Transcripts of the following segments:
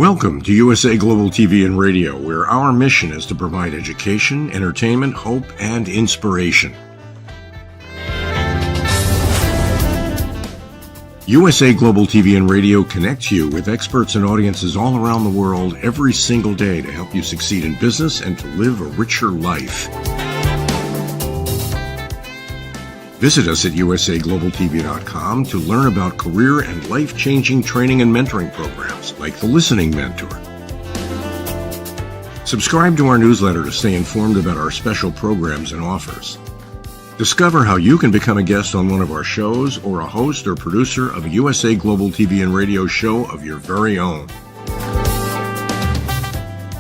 Welcome to USA Global TV and Radio, where our mission is to provide education, entertainment, hope, and inspiration. USA Global TV and Radio connects you with experts and audiences all around the world every single day to help you succeed in business and to live a richer life. Visit us at usaglobaltv.com to learn about career and life-changing training and mentoring programs like the Listening Mentor. Subscribe to our newsletter to stay informed about our special programs and offers. Discover how you can become a guest on one of our shows or a host or producer of a USA Global TV and Radio show of your very own.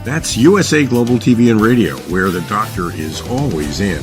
That's USA Global TV and Radio, where the doctor is always in.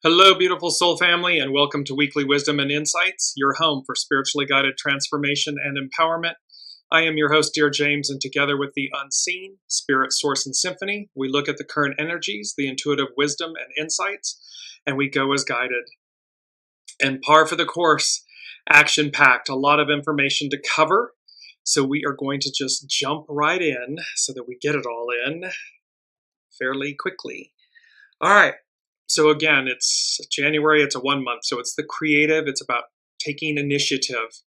Hello, beautiful soul family, and welcome to Weekly Wisdom and Insights, your home for spiritually guided transformation and empowerment. I am your host, Dearjames, and together with the unseen, spirit, source, and symphony, we look at the current energies, the intuitive wisdom and insights, and we go as guided. And par for the course, action-packed, a lot of information to cover, so we are going to just jump right in so that we get it all in fairly quickly. All right. So again, it's January, it's a 1 month, so it's the creative, it's about taking initiative.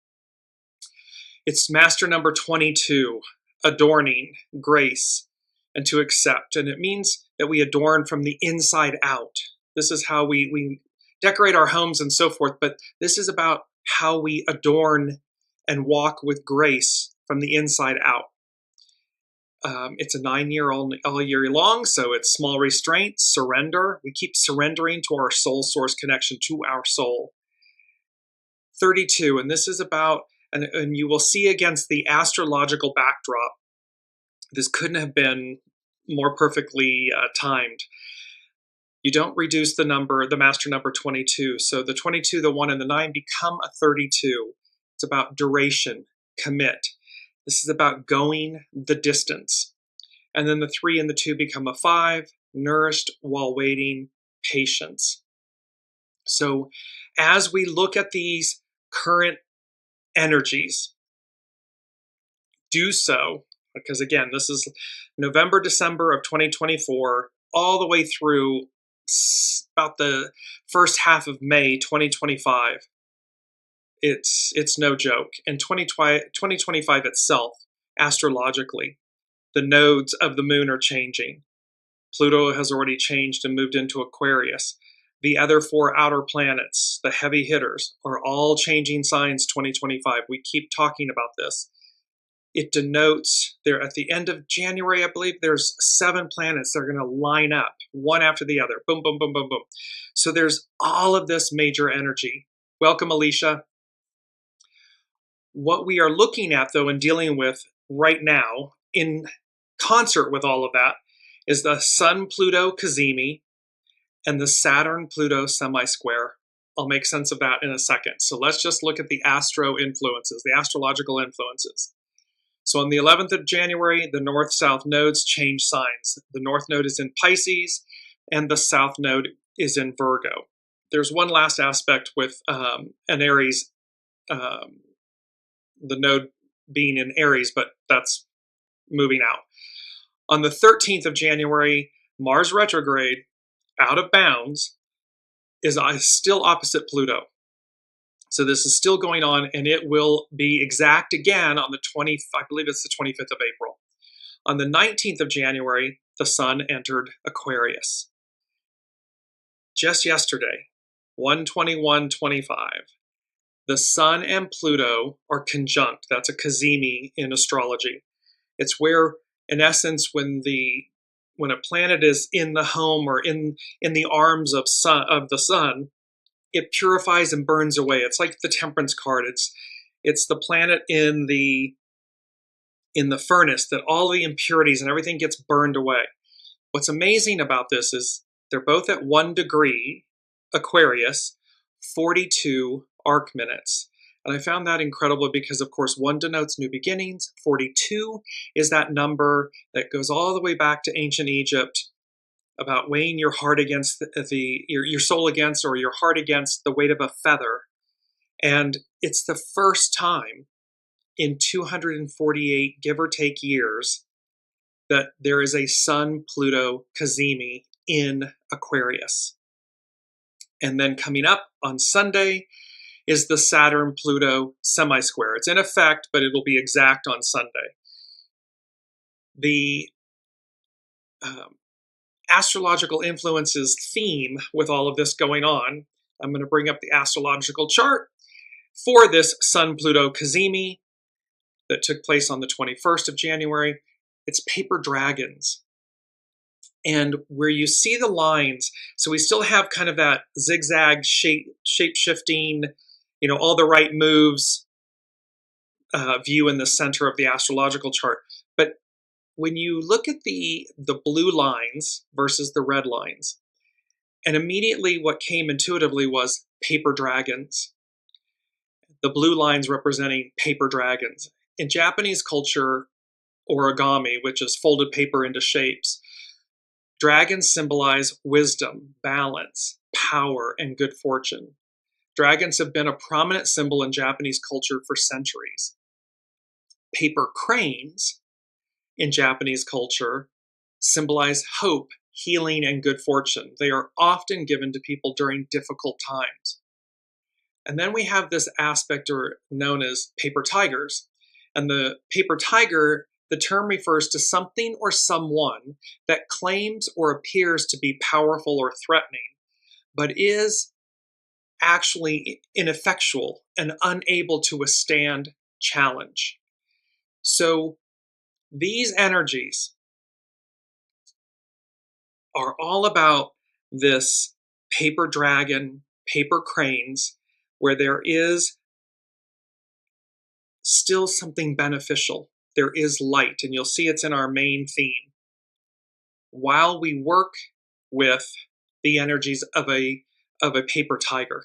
It's master number 22, adorning, grace, and to accept. And it means that we adorn from the inside out. This is how we decorate our homes and so forth, but this is about how we adorn and walk with grace from the inside out. It's a 9-year all year long, so it's small restraints, surrender. We keep surrendering to our soul source connection, to our soul. 32, and this is about, and you will see against the astrological backdrop, this couldn't have been more perfectly timed. You don't reduce the number, the master number 22. So the 22, the 1, and the 9 become a 32. It's about duration, commit. This is about going the distance. And then the 3 and the 2 become a 5, nourished while waiting, patience. So as we look at these current energies, do so, because again, this is November, December of 2024, all the way through about the first half of May 2025. It's no joke. And 2025 itself, astrologically, the nodes of the moon are changing. Pluto has already changed and moved into Aquarius. The other 4 outer planets, the heavy hitters, are all changing signs 2025. We keep talking about this. It denotes there at the end of January, I believe there's 7 planets that are going to line up one after the other. Boom, boom, boom, boom, boom. So there's all of this major energy. Welcome, Alicia. What we are looking at, though, and dealing with right now, in concert with all of that, is the SUN-PLUTO CAZIMI and the SATURN-PLUTO SEMISQUARE. I'll make sense of that in a second. So let's just look at the astro influences, the astrological influences. So on the 11th of January, the north-south nodes change signs. The north node is in Pisces, and the south node is in Virgo. There's one last aspect with an Aries, the node being in Aries, but that's moving out. On the 13th of January, Mars retrograde, out of bounds, is still opposite Pluto. So this is still going on, and it will be exact again on the 20th, I believe it's the 25th of April. On the 19th of January, the sun entered Aquarius. Just yesterday, 1/21/25. The Sun and Pluto are conjunct. That's a CAZIMI in astrology. It's where, in essence, when a planet is in the home or in the arms of the sun, it purifies and burns away. It's like the Temperance card. It's the planet in the furnace that all the impurities and everything gets burned away. What's amazing about this is they're both at 1 degree Aquarius, 42 arc minutes. And I found that incredible because, of course, 1 denotes new beginnings. 42 is that number that goes all the way back to ancient Egypt about weighing your heart against your soul against, or your heart against the weight of a feather. And it's the first time in 248, give or take, years that there is a Sun-Pluto CAZIMI in Aquarius. And then coming up on Sunday is the Saturn-Pluto semi-square. It's in effect, but it'll be exact on Sunday. The astrological influences theme with all of this going on, I'm going to bring up the astrological chart for this Sun-Pluto CAZIMI that took place on the 21st of January. It's paper dragons. And where you see the lines, so we still have kind of that zigzag shape-shifting, all the right moves view in the center of the astrological chart. But when you look at the blue lines versus the red lines, and immediately what came intuitively was paper dragons. The blue lines representing paper dragons. In Japanese culture, origami, which is folded paper into shapes, dragons symbolize wisdom, balance, power, and good fortune. Dragons have been a prominent symbol in Japanese culture for centuries. Paper cranes in Japanese culture symbolize hope, healing, and good fortune. They are often given to people during difficult times. And then we have this aspect known as paper tigers. And the paper tiger, the term refers to something or someone that claims or appears to be powerful or threatening, but is actually ineffectual and unable to withstand challenge. So these energies are all about this paper dragon, paper cranes, where there is still something beneficial. There is light, and you'll see it's in our main theme. While we work with the energies of a paper tiger,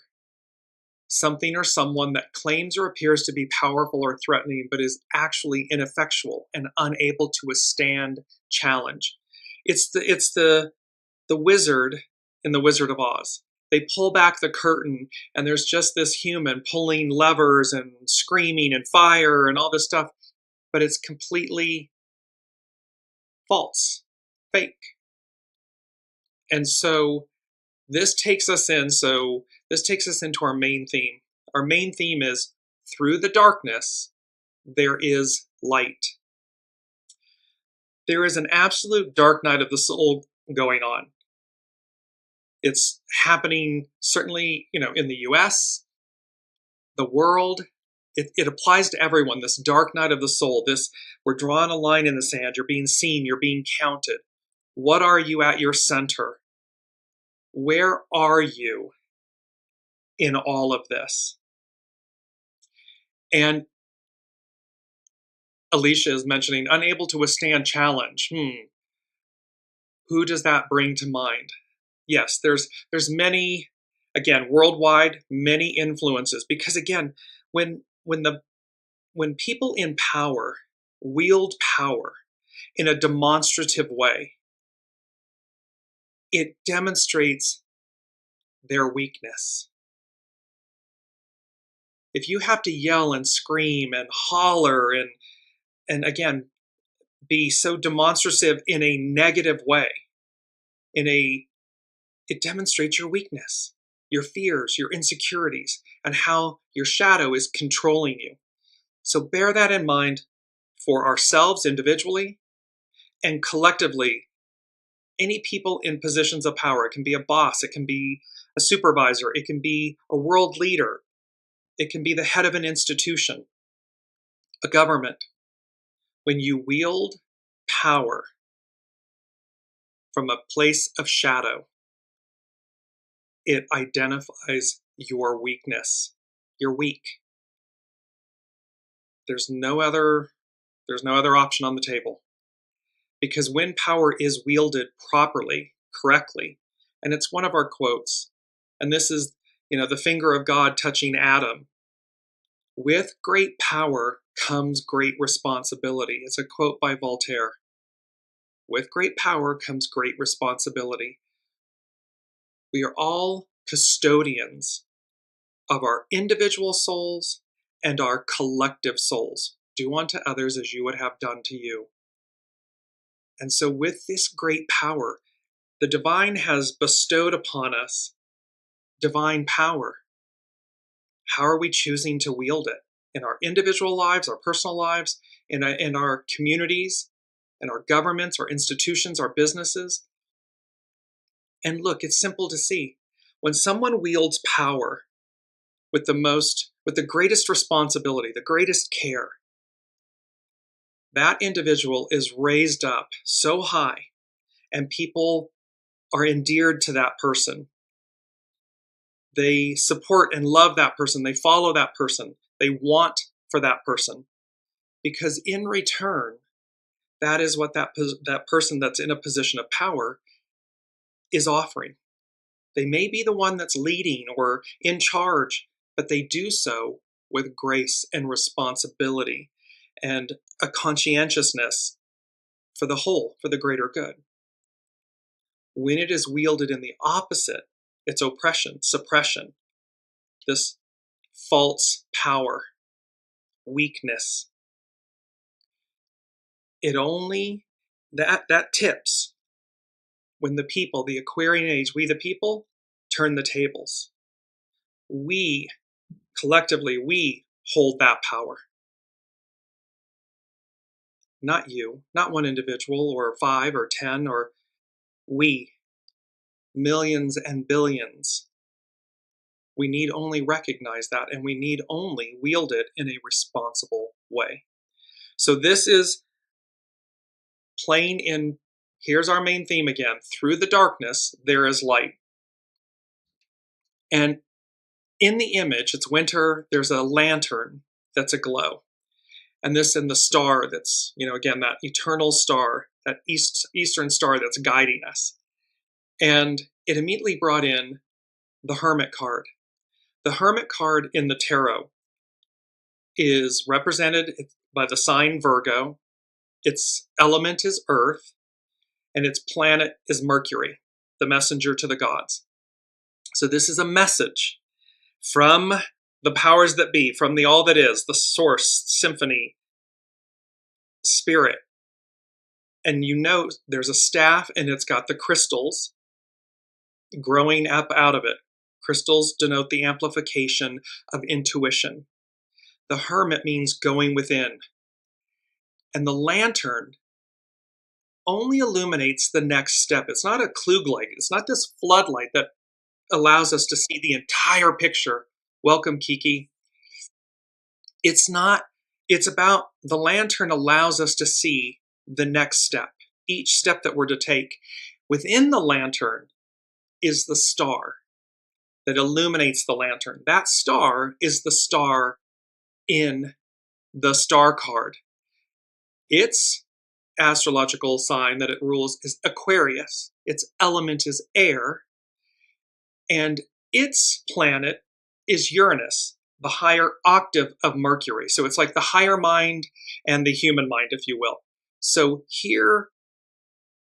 something or someone that claims or appears to be powerful or threatening, but is actually ineffectual and unable to withstand challenge. It's the wizard in The Wizard of Oz. They pull back the curtain, and there's just this human pulling levers and screaming and fire and all this stuff, but it's completely false, fake. And so this takes us into our main theme. Our main theme is, through the darkness, there is light. There is an absolute dark night of the soul going on. It's happening certainly, in the US, the world. It applies to everyone, this dark night of the soul. We're drawing a line in the sand. You're being seen. You're being counted. What are you at your center? Where are you in all of this? And Alicia is mentioning unable to withstand challenge. Who does that bring to mind? Yes, there's many, again, worldwide, many influences. Because again, when people in power wield power in a demonstrative way, it demonstrates their weakness. If you have to yell and scream and holler and again, be so demonstrative in a negative way, it demonstrates your weakness, your fears, your insecurities, and how your shadow is controlling you. So bear that in mind for ourselves individually and collectively. Any people in positions of power, it can be a boss, it can be a supervisor, it can be a world leader. It can be the head of an institution, a government. When you wield power from a place of shadow, it identifies your weakness. You're weak. There's no other option on the table. Because when power is wielded properly, correctly, and it's one of our quotes, and this is, the finger of God touching Adam. With great power comes great responsibility. It's a quote by Voltaire. With great power comes great responsibility. We are all custodians of our individual souls and our collective souls. Do unto others as you would have done to you. And so with this great power, the divine has bestowed upon us divine power. How are we choosing to wield it? In our individual lives, our personal lives, in our communities, in our governments, our institutions, our businesses. And look, it's simple to see. When someone wields power with the greatest responsibility, the greatest care, that individual is raised up so high, and people are endeared to that person. They support and love that person. They follow that person. They want for that person. Because in return, that is what that person that's in a position of power is offering. They may be the one that's leading or in charge, but they do so with grace and responsibility and a conscientiousness for the whole, for the greater good. When it is wielded in the opposite, it's oppression, suppression, this false power, weakness. It only, that tips when the people, the Aquarian age, we the people, turn the tables. We, collectively, we hold that power. Not you, not one individual or 5 or 10, or we, millions and billions. We need only recognize that, and we need only wield it in a responsible way. So this is playing in, here's our main theme again, through the darkness, there is light. And in the image, it's winter, there's a lantern that's aglow. And this in the star that's, again, that eternal star, that eastern star that's guiding us. And it immediately brought in the Hermit card. The Hermit card in the tarot is represented by the sign Virgo. Its element is Earth, and its planet is Mercury, the messenger to the gods. So this is a message from the powers that be, from the all that is, the source, symphony, spirit. And there's a staff, and it's got the crystals growing up out of it. Crystals denote the amplification of intuition. The Hermit means going within. And the lantern only illuminates the next step. It's not a Kluglight. It's not this floodlight that allows us to see the entire picture. Welcome, Kiki. It's not. It's about the lantern allows us to see the next step, each step that we're to take. Within the lantern is the star that illuminates the lantern. That star is the star in the star card. Its astrological sign that it rules is Aquarius. Its element is air, and its planet is Uranus, the higher octave of Mercury. So it's like the higher mind and the human mind, if you will. So here,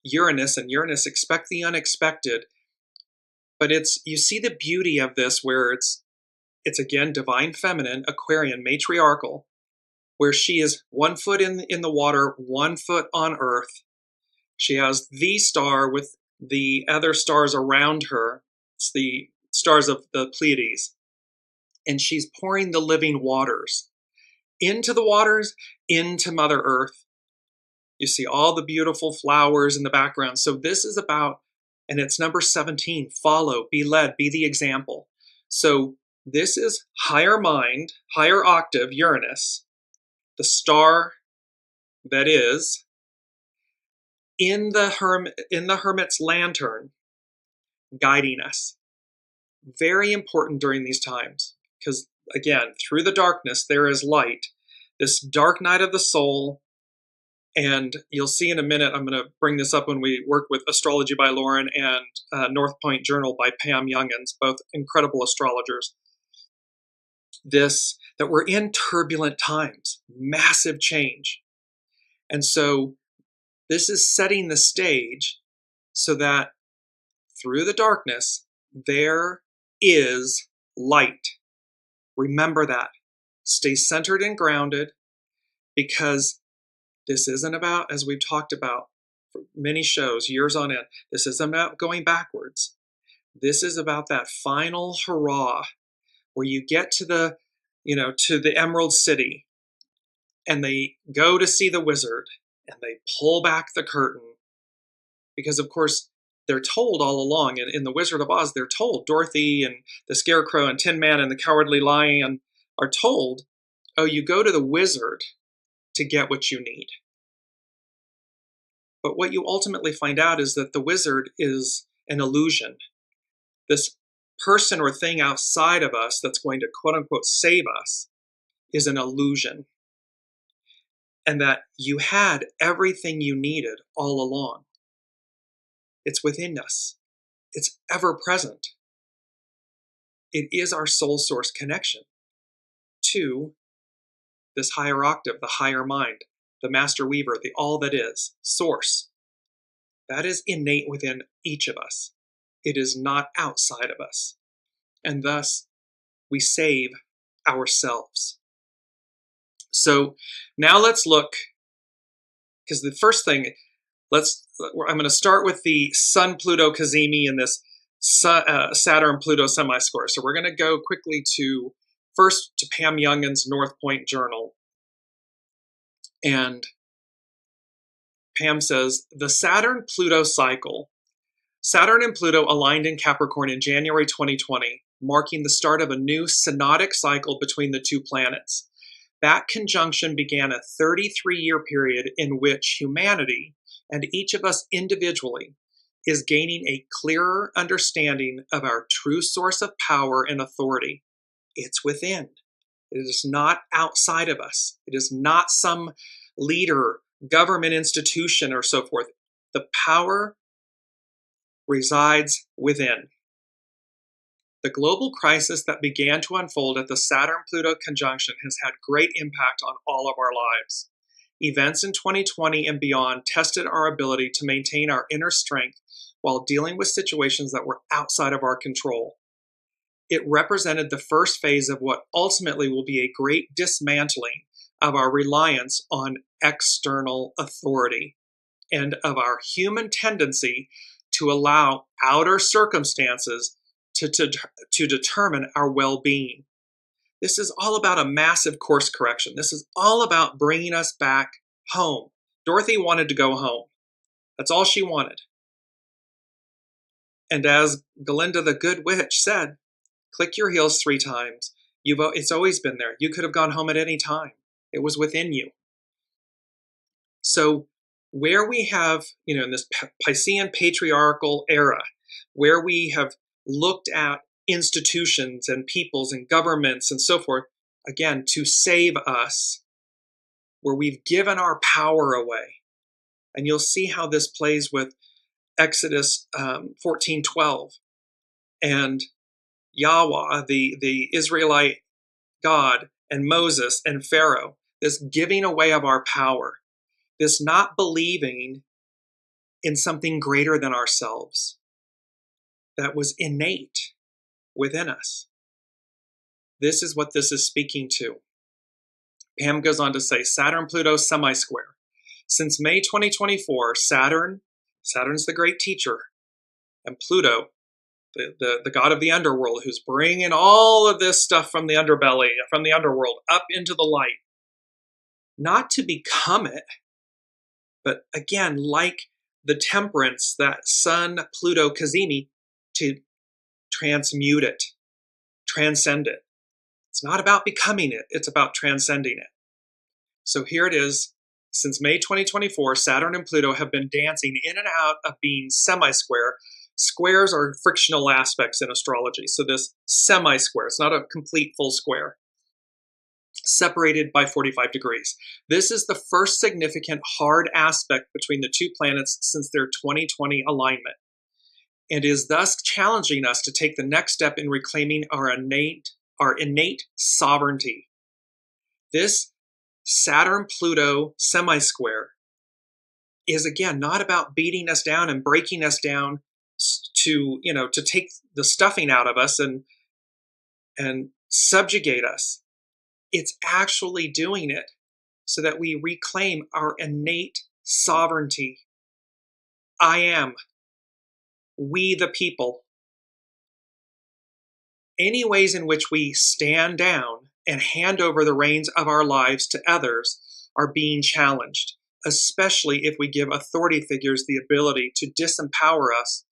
Uranus expect the unexpected, but you see the beauty of this where it's again divine feminine, Aquarian, matriarchal, where she is 1 foot in the water, 1 foot on earth. She has the star with the other stars around her. It's the stars of the Pleiades. And she's pouring the living waters into the waters, into Mother Earth. You see all the beautiful flowers in the background. So this is about, and it's number 17, follow, be led, be the example. So This is higher mind, higher octave Uranus, the star that is in the hermit's lantern, guiding us. Very important during these times, because again, through the darkness there is light, this dark night of the soul. And you'll see in a minute, I'm going to bring this up when we work with Astrology by Lauren and North Point Journal by Pam Youngans, both incredible astrologers. That we're in turbulent times, massive change. And so this is setting the stage so that through the darkness, there is light. Remember that. Stay centered and grounded, because this isn't about, as we've talked about for many shows, years on end, this isn't about going backwards. This is about that final hurrah where you get to the, to the Emerald City, and they go to see the wizard and they pull back the curtain. Because of course, they're told all along in The Wizard of Oz, they're told, Dorothy and the Scarecrow and Tin Man and the Cowardly Lion are told, oh, you go to the wizard to get what you need. But what you ultimately find out is that the wizard is an illusion. This person or thing outside of us that's going to quote unquote save us is an illusion. And that you had everything you needed all along. It's within us. It's ever present. It is our soul source connection to this higher octave, the higher mind, the master weaver, the all that is, source. That is innate within each of us. It is not outside of us. And thus, we save ourselves. So now let's look, because the first thing, I'm going to start with the Sun-Pluto CAZIMI in this Saturn-Pluto semisquare. So we're going to go quickly first to Pam Youngans' North Point Journal. And Pam says, the Saturn-Pluto cycle. Saturn and Pluto aligned in Capricorn in January 2020, marking the start of a new synodic cycle between the two planets. That conjunction began a 33-year period in which humanity, and each of us individually, is gaining a clearer understanding of our true source of power and authority. It's within. It is not outside of us. It is not some leader, government institution, or so forth. The power resides within. The global crisis that began to unfold at the Saturn-Pluto conjunction has had great impact on all of our lives. Events in 2020 and beyond tested our ability to maintain our inner strength while dealing with situations that were outside of our control. It represented the first phase of what ultimately will be a great dismantling of our reliance on external authority and of our human tendency to allow outer circumstances to determine our well-being. This is all about a massive course correction. This is all about bringing us back home. Dorothy wanted to go home. That's all she wanted. And as Galinda the Good Witch said, click your heels 3 times. It's always been there. You could have gone home at any time. It was within you. So where we have, in this Piscean patriarchal era, where we have looked at institutions and peoples and governments and so forth, again, to save us, where we've given our power away. And you'll see how this plays with Exodus 14:12 and Yahweh, the Israelite God, and Moses and Pharaoh, this giving away of our power, this not believing in something greater than ourselves that was innate within us. This is what this is speaking to. Pam goes on to say, Saturn-Pluto semisquare. Since May 2024, Saturn's the great teacher, and Pluto, the god of the underworld, who's bringing all of this stuff from the underbelly, from the underworld, up into the light. Not to become it, but again, like the temperance, that Sun-Pluto CAZIMI, to transmute it, transcend it. It's not about becoming it, it's about transcending it. So here it is. Since May 2024, Saturn and Pluto have been dancing in and out of being semi-square. Squares are frictional aspects in astrology. So this semi-square, it's not a complete full square, separated by 45 degrees. This is the first significant hard aspect between the two planets since their 2020 alignment, and is thus challenging us to take the next step in reclaiming our innate sovereignty. This Saturn-Pluto semi-square is, again, not about beating us down and breaking us down to take the stuffing out of us and subjugate us. It's actually doing it so that we reclaim our innate sovereignty. I am. We the people. Any ways in which we stand down and hand over the reins of our lives to others are being challenged, especially if we give authority figures the ability to disempower us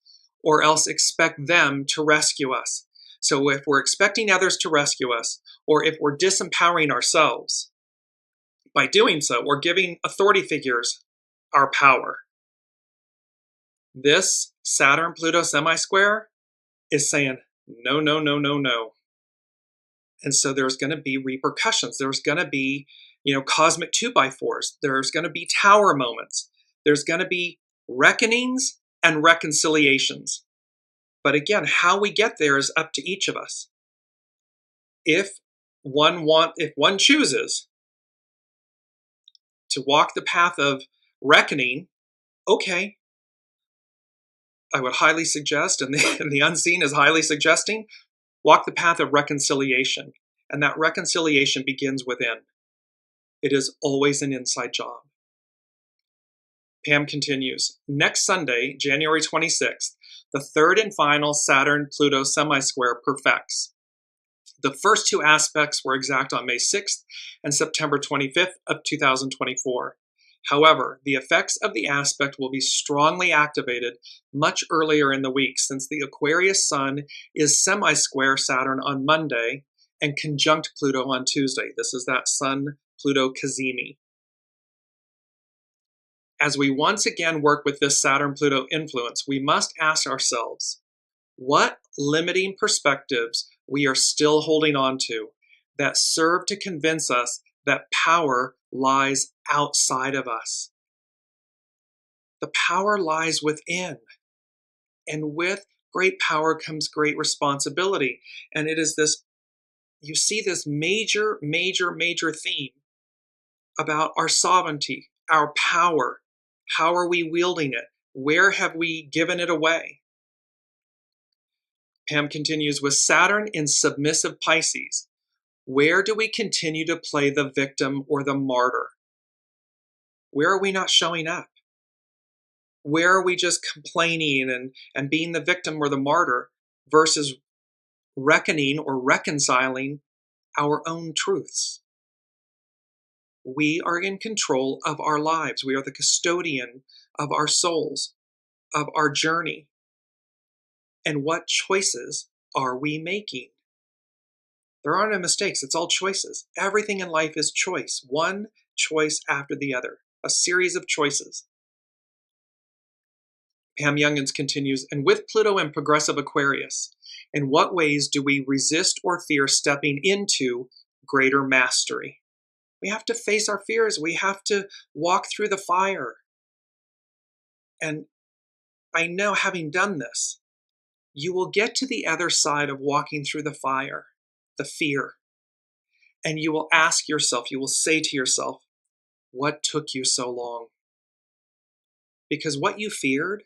or else expect them to rescue us. So if we're expecting others to rescue us, or if we're disempowering ourselves, by doing so, we're giving authority figures our power. This Saturn-Pluto semi-square is saying, no, no, no, no, no. And so there's going to be repercussions. There's going to be, cosmic 2x4s. There's going to be tower moments. There's going to be reckonings and reconciliations. But again, how we get there is up to each of us. If one chooses to walk the path of reckoning, okay, I would highly suggest, and the unseen is highly suggesting, walk the path of reconciliation. And that reconciliation begins within. It is always an inside job. Pam continues, next Sunday, January 26th, the third and final Saturn-Pluto semi-square perfects. The first two aspects were exact on May 6th and September 25th of 2024. However, the effects of the aspect will be strongly activated much earlier in the week, since the Aquarius Sun is semi-square Saturn on Monday and conjunct Pluto on Tuesday. This is that Sun-Pluto CAZIMI. As we once again work with this Saturn-Pluto influence, we must ask ourselves, what limiting perspectives we are still holding on to that serve to convince us that power lies outside of us. The power lies within. And with great power comes great responsibility. And it is this, you see this major, major, major theme about our sovereignty, our power. How are we wielding it? Where have we given it away? Pam continues, with Saturn in submissive Pisces, where do we continue to play the victim or the martyr? Where are we not showing up? Where are we just complaining and being the victim or the martyr versus reckoning or reconciling our own truths? We are in control of our lives. We are the custodian of our souls, of our journey. And what choices are we making? There are no mistakes. It's all choices. Everything in life is choice. One choice after the other. A series of choices. Pam Youngins continues, and with Pluto in progressive Aquarius, in what ways do we resist or fear stepping into greater mastery? We have to face our fears. We have to walk through the fire. And I know, having done this, you will get to the other side of walking through the fire, the fear. And you will ask yourself, you will say to yourself, what took you so long? Because what you feared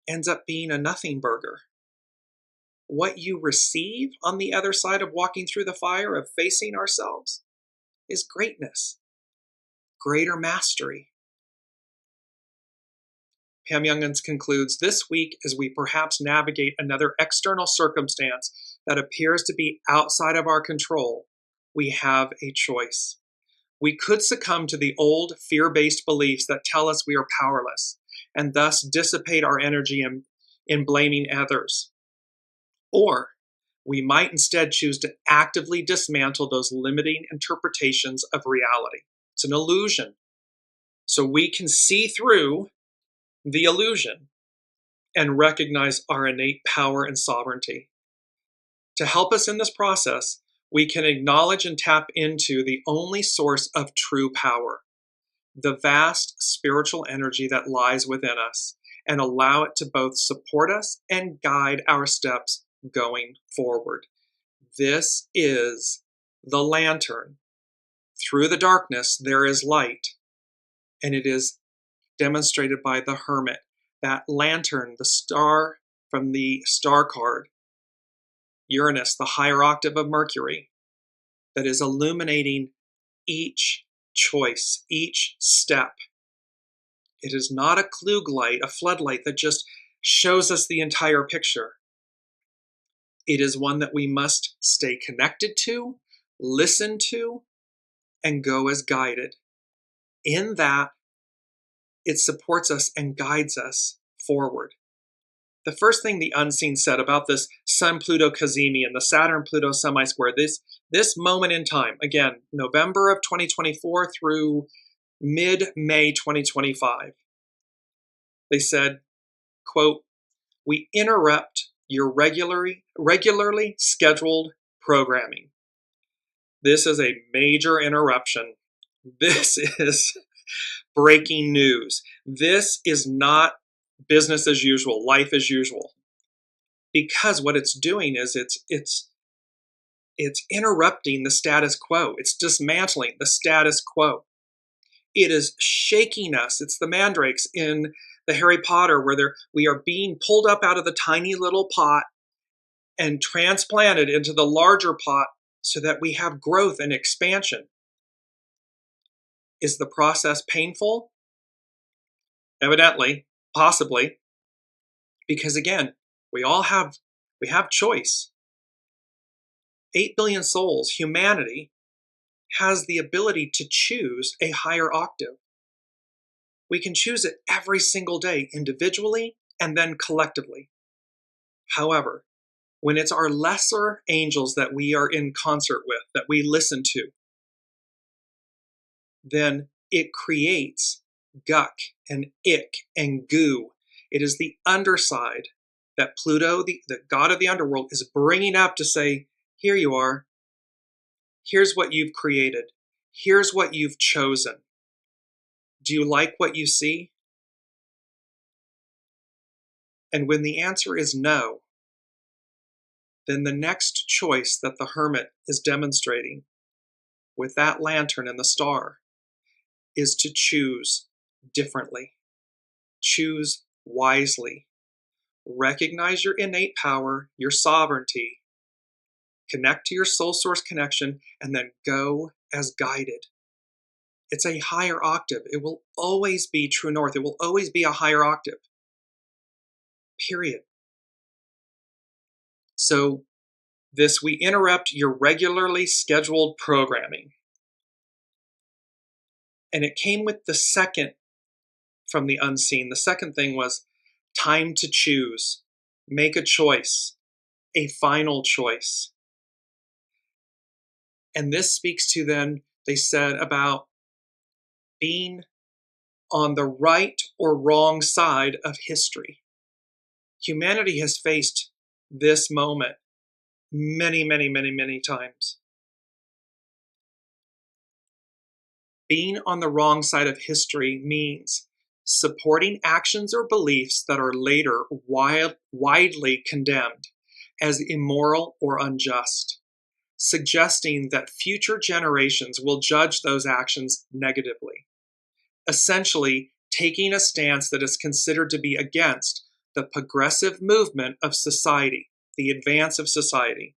ends up being a nothing burger. What you receive on the other side of walking through the fire, of facing ourselves, is greatness, greater mastery. Pam Youngins concludes, this week, as we perhaps navigate another external circumstance that appears to be outside of our control, we have a choice. We could succumb to the old fear-based beliefs that tell us we are powerless, and thus dissipate our energy in blaming others. Or we might instead choose to actively dismantle those limiting interpretations of reality. It's an illusion. So we can see through the illusion and recognize our innate power and sovereignty. To help us in this process, we can acknowledge and tap into the only source of true power, the vast spiritual energy that lies within us, and allow it to both support us and guide our steps going forward. This is the lantern. Through the darkness, there is light, and it is demonstrated by the hermit. That lantern, the star from the star card, Uranus, the higher octave of Mercury, that is illuminating each choice, each step. It is not a Klug light, a floodlight that just shows us the entire picture. It is one that we must stay connected to, listen to, and go as guided. In that, it supports us and guides us forward. The first thing the unseen said about this Sun-PLUTO CAZIMI and the Saturn-PLUTO semi-square, this moment in time, again, November of 2024 through mid-May 2025, they said, quote, "We interrupt your regularly scheduled programming." This is a major interruption. This is breaking news. This is not business as usual, life as usual. Because what it's doing is it's interrupting the status quo. It's dismantling the status quo. It is shaking us. It's the mandrakes in the Harry Potter where we are being pulled up out of the tiny little pot and transplanted into the larger pot so that we have growth and expansion. Is the process painful? Evidently, possibly, because again, we have choice. 8 billion souls, humanity, has the ability to choose a higher octave. We can choose it every single day, individually and then collectively. However, when it's our lesser angels that we are in concert with, that we listen to, then it creates guck and ick and goo. It is the underside that Pluto, the god of the underworld, is bringing up to say, here you are. Here's what you've created. Here's what you've chosen. Do you like what you see? And when the answer is no, then the next choice that the hermit is demonstrating with that lantern and the star is to choose differently. Choose wisely. Recognize your innate power, your sovereignty, connect to your soul source connection, and then go as guided. It's a higher octave. It will always be true north. It will always be a higher octave. Period. So we interrupt your regularly scheduled programming. And it came with the second from the unseen. The second thing was time to choose. Make a choice. A final choice. And this speaks to then, they said, about being on the right or wrong side of history. Humanity has faced this moment many, many, many, many times. Being on the wrong side of history means supporting actions or beliefs that are later widely condemned as immoral or unjust, suggesting that future generations will judge those actions negatively. Essentially, taking a stance that is considered to be against the progressive movement of society, the advance of society.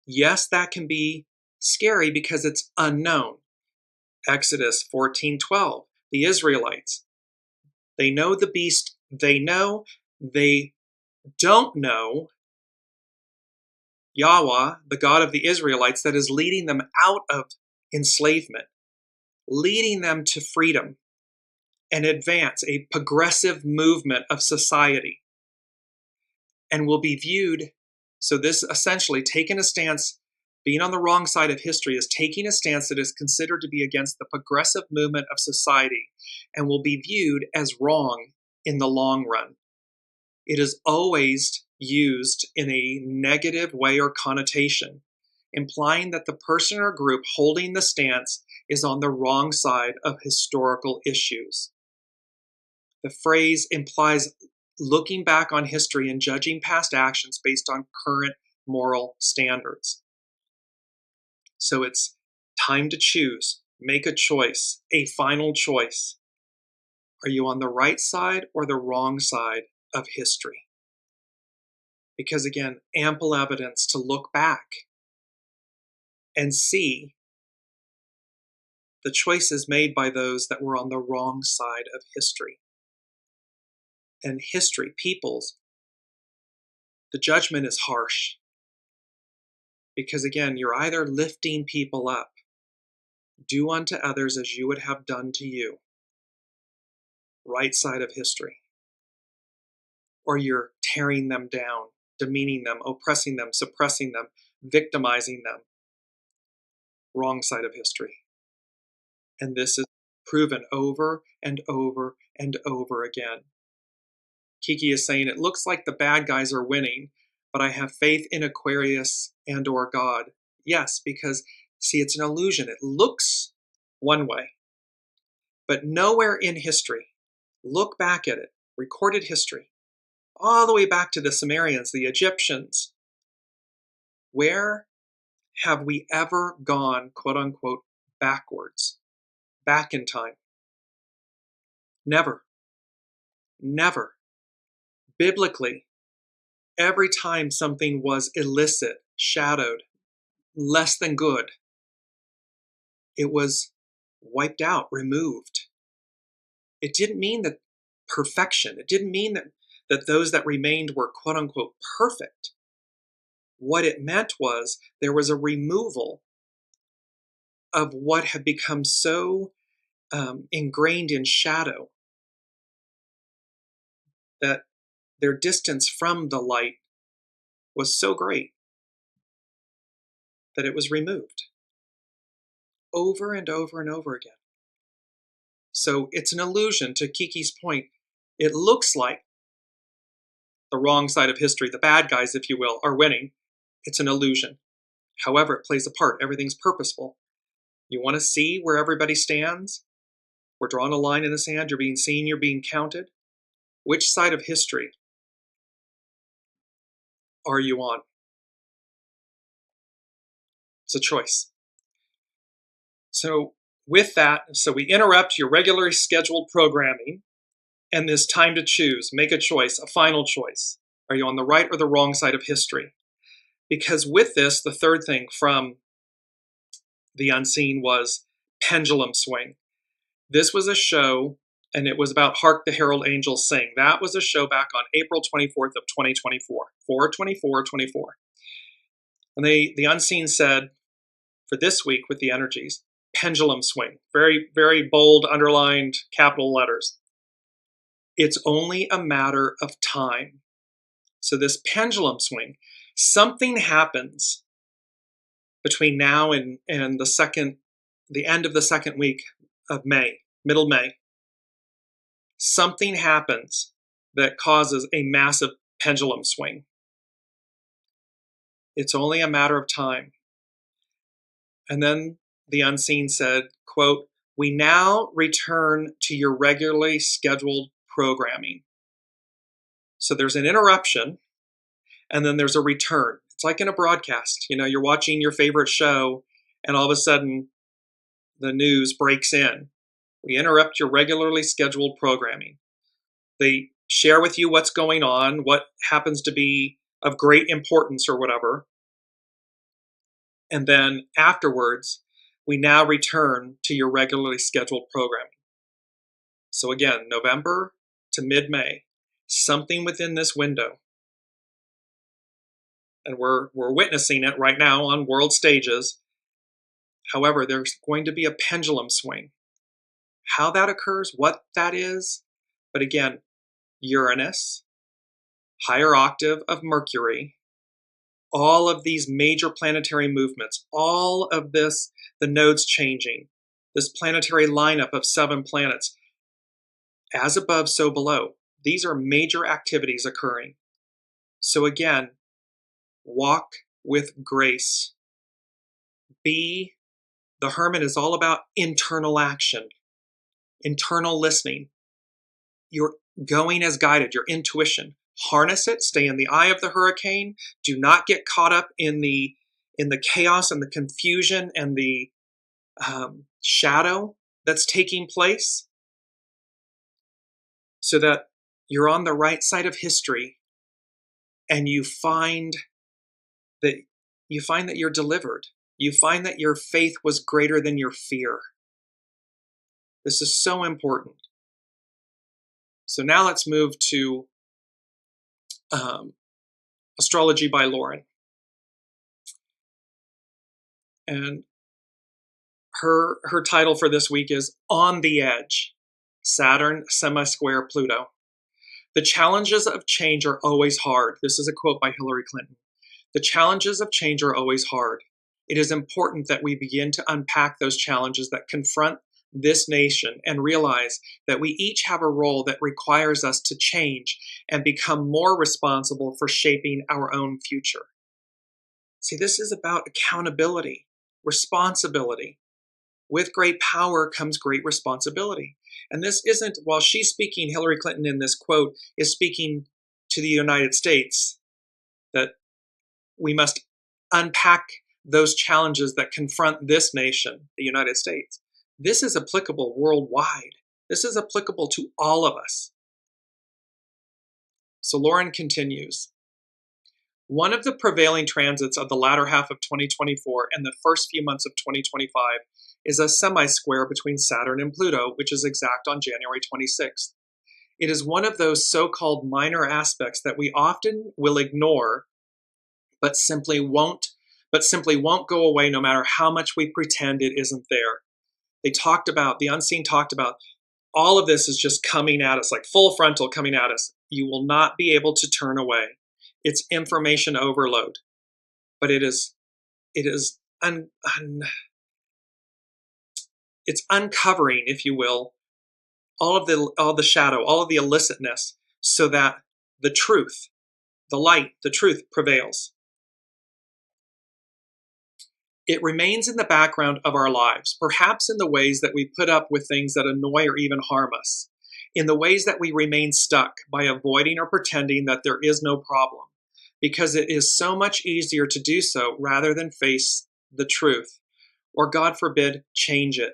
Yes, that can be scary because it's unknown. Exodus 14:12, the Israelites. They know the beast, they don't know Yahweh, the God of the Israelites, that is leading them out of enslavement, leading them to freedom and advance, a progressive movement of society, and will be viewed So this essentially taking a stance, being on the wrong side of history is taking a stance that is considered to be against the progressive movement of society and will be viewed as wrong in the long run. It is always used in a negative way or connotation, implying that the person or group holding the stance is on the wrong side of historical issues. The phrase implies looking back on history and judging past actions based on current moral standards. So it's time to choose, make a choice, a final choice. Are you on the right side or the wrong side of history? Because again, ample evidence to look back and see the choices made by those that were on the wrong side of history. And history, peoples, the judgment is harsh. Because again, you're either lifting people up, do unto others as you would have done to you, right side of history, or you're tearing them down, demeaning them, oppressing them, suppressing them, victimizing them, wrong side of history. And this is proven over and over and over again. Kiki is saying, it looks like the bad guys are winning, but I have faith in Aquarius and or God. Yes, because see, it's an illusion. It looks one way, but nowhere in history, look back at it, recorded history, all the way back to the Sumerians, the Egyptians. Where have we ever gone, quote unquote, backwards, back in time? Never. Never. Biblically, every time something was illicit, shadowed, less than good, it was wiped out, removed. It didn't mean that perfection. It didn't mean that those that remained were quote unquote perfect. What it meant was there was a removal of what had become so ingrained in shadow that their distance from the light was so great that it was removed over and over and over again. So it's an illusion, to Kiki's point. It looks like the wrong side of history, the bad guys, if you will, are winning. It's an illusion. However, it plays a part. Everything's purposeful. You want to see where everybody stands? We're drawing a line in the sand. You're being seen. You're being counted. Which side of history are you on? It's a choice. So with that, we interrupt your regularly scheduled programming and this time to choose, make a choice, a final choice. Are you on the right or the wrong side of history? Because with this, the third thing from the unseen was pendulum swing. This was a show, and it was about Hark the Herald Angels Sing. That was a show back on April 24th of 2024, 4/24/24. And the unseen said, for this week with the energies, pendulum swing. Very, very bold, underlined, capital letters. It's only a matter of time. So this pendulum swing, something happens between now and the end of the second week of May, middle May. Something happens that causes a massive pendulum swing. It's only a matter of time. And then the unseen said, quote, we now return to your regularly scheduled programming. So there's an interruption, and then there's a return. It's like in a broadcast. You know, you're watching your favorite show, and all of a sudden, the news breaks in. We interrupt your regularly scheduled programming. They share with you what's going on, what happens to be of great importance or whatever. And then afterwards, we now return to your regularly scheduled programming. So again, November to mid-May, something within this window. And we're witnessing it right now on world stages. However, there's going to be a pendulum swing. How that occurs, what that is, but again, Uranus, higher octave of Mercury, all of these major planetary movements, all of this, the nodes changing, this planetary lineup of 7 planets, as above, so below. These are major activities occurring. So again, walk with grace. The Hermit is all about internal action, internal listening. You're going as guided, your intuition. Harness it, stay in the eye of the hurricane. Do not get caught up in the chaos and the confusion and the shadow that's taking place, so that you're on the right side of history and you find that you're delivered. You find that your faith was greater than your fear. This is so important. So now let's move to Astrology by Lauren. And her title for this week is On the Edge, Saturn Semisquare Pluto. The challenges of change are always hard. This is a quote by Hillary Clinton. The challenges of change are always hard. It is important that we begin to unpack those challenges that confront this nation and realize that we each have a role that requires us to change and become more responsible for shaping our own future. See, this is about accountability, responsibility. With great power comes great responsibility. And this isn't, while she's speaking, Hillary Clinton in this quote is speaking to the United States, that we must unpack those challenges that confront this nation, the United States. This is applicable worldwide. This is applicable to all of us. So Lauren continues. One of the prevailing transits of the latter half of 2024 and the first few months of 2025 is a semi-square between Saturn and Pluto, which is exact on January 26th. It is one of those so-called minor aspects that we often will ignore, but simply won't go away no matter how much we pretend it isn't there. The unseen talked about, all of this is just coming at us, like full frontal coming at us. You will not be able to turn away. It's information overload, but it's uncovering, if you will, all the shadow, all of the illicitness, so that the truth, the light, the truth prevails. It remains in the background of our lives, perhaps in the ways that we put up with things that annoy or even harm us, in the ways that we remain stuck by avoiding or pretending that there is no problem, because it is so much easier to do so rather than face the truth, or God forbid, change it.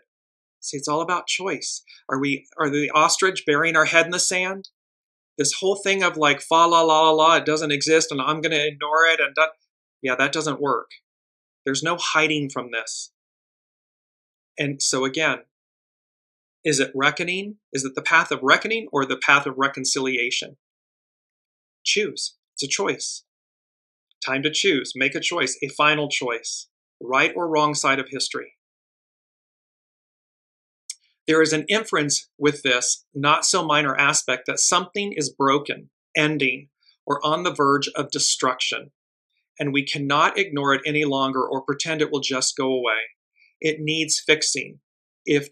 See, it's all about choice. Are the ostrich burying our head in the sand? This whole thing of like, fa la la la la, it doesn't exist and I'm going to ignore it, and that doesn't work. There's no hiding from this. And so again, is it reckoning? Is it the path of reckoning or the path of reconciliation? Choose. It's a choice. Time to choose. Make a choice, a final choice. Right or wrong side of history. There is an inference with this not so minor aspect that something is broken, ending, or on the verge of destruction. And we cannot ignore it any longer or pretend it will just go away. It needs fixing, if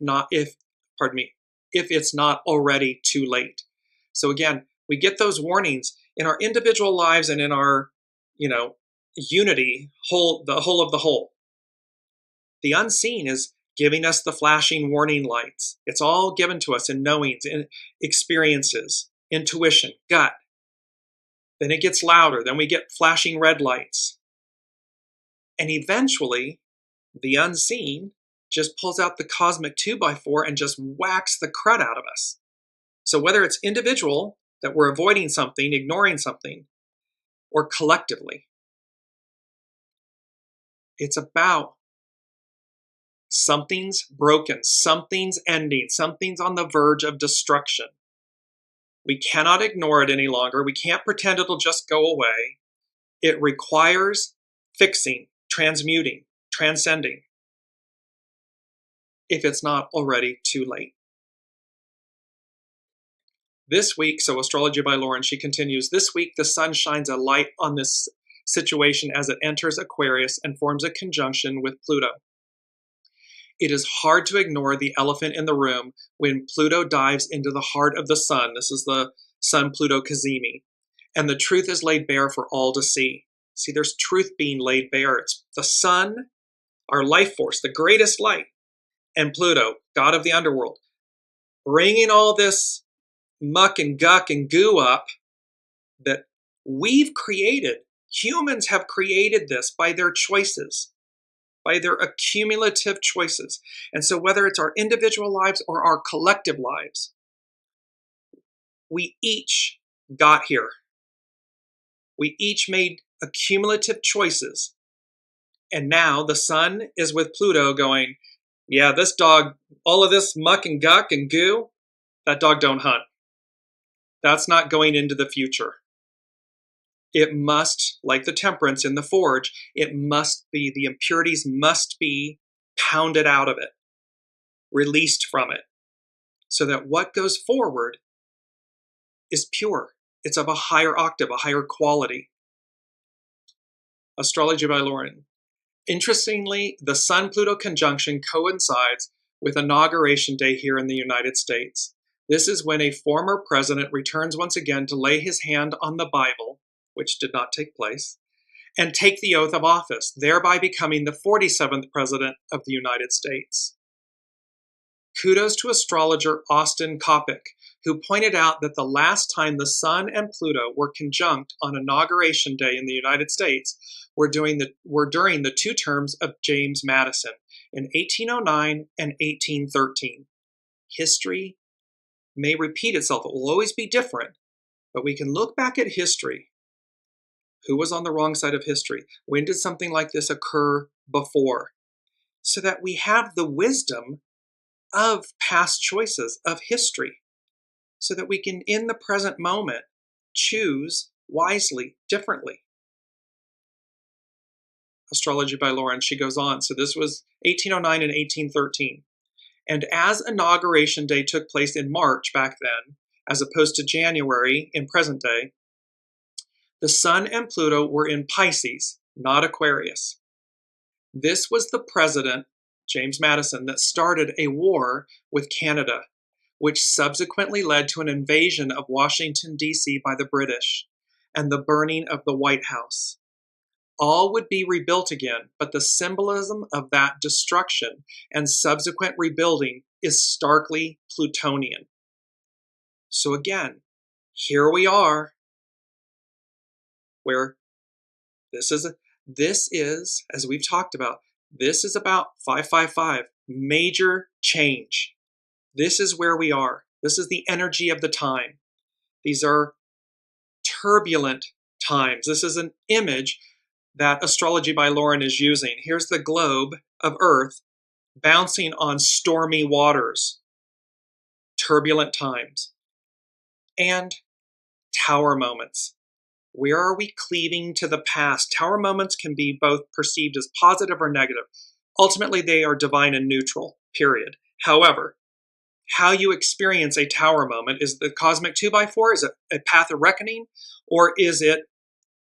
it's not already too late. So again, we get those warnings in our individual lives and in our, unity, the whole of the whole. The unseen is giving us the flashing warning lights. It's all given to us in knowings, in experiences, intuition, gut. Then it gets louder. Then we get flashing red lights. And eventually, the unseen just pulls out the cosmic 2x4 and just whacks the crud out of us. So whether it's individual, that we're avoiding something, ignoring something, or collectively, it's about something's broken, something's ending, something's on the verge of destruction. We cannot ignore it any longer. We can't pretend it'll just go away. It requires fixing, transmuting, transcending, if it's not already too late. This week, so Astrology by Lauren, she continues, this week the sun shines a light on this situation as it enters Aquarius and forms a conjunction with Pluto. It is hard to ignore the elephant in the room when Pluto dives into the heart of the Sun. This is the SUN-PLUTO CAZIMI. And the truth is laid bare for all to see. See, there's truth being laid bare. It's the Sun, our life force, the greatest light, and Pluto, god of the underworld, bringing all this muck and guck and goo up that we've created. Humans have created this by their choices, by their accumulative choices. And so whether it's our individual lives or our collective lives, we each got here. We each made accumulative choices. And now the Sun is with Pluto going, yeah, this dog, all of this muck and guck and goo, that dog don't hunt. That's not going into the future. It must, like the temperance in the forge, it must be, the impurities must be pounded out of it, released from it, so that what goes forward is pure. It's of a higher octave, a higher quality. Astrology by Lauren. Interestingly, the Sun-Pluto conjunction coincides with Inauguration Day here in the United States. This is when a former president returns once again to lay his hand on the Bible, which did not take place, and take the oath of office, thereby becoming the 47th president of the United States. Kudos to astrologer Austin Coppock, who pointed out that the last time the Sun and Pluto were conjunct on Inauguration Day in the United States were during the two terms of James Madison in 1809 and 1813. History may repeat itself. It will always be different, but we can look back at history. Who was on the wrong side of history? When did something like this occur before? So that we have the wisdom of past choices, of history, so that we can, in the present moment, choose wisely, differently. Astrology by Lauren, she goes on. So this was 1809 and 1813. And as Inauguration Day took place in March back then, as opposed to January in present day, the Sun and Pluto were in Pisces, not Aquarius. This was the president, James Madison, that started a war with Canada, which subsequently led to an invasion of Washington, D.C. by the British and the burning of the White House. All would be rebuilt again, but the symbolism of that destruction and subsequent rebuilding is starkly Plutonian. So again, here we are, where this is, as we've talked about, this is about 555, major change. This is where we are. This is the energy of the time. These are turbulent times. This is an image that Astrology by Lauren is using. Here's the globe of Earth bouncing on stormy waters, turbulent times, and tower moments. Where are we cleaving to the past? Tower moments can be both perceived as positive or negative. Ultimately, they are divine and neutral, period. However, how you experience a tower moment, is the cosmic 2x4, is it a path of reckoning, or is it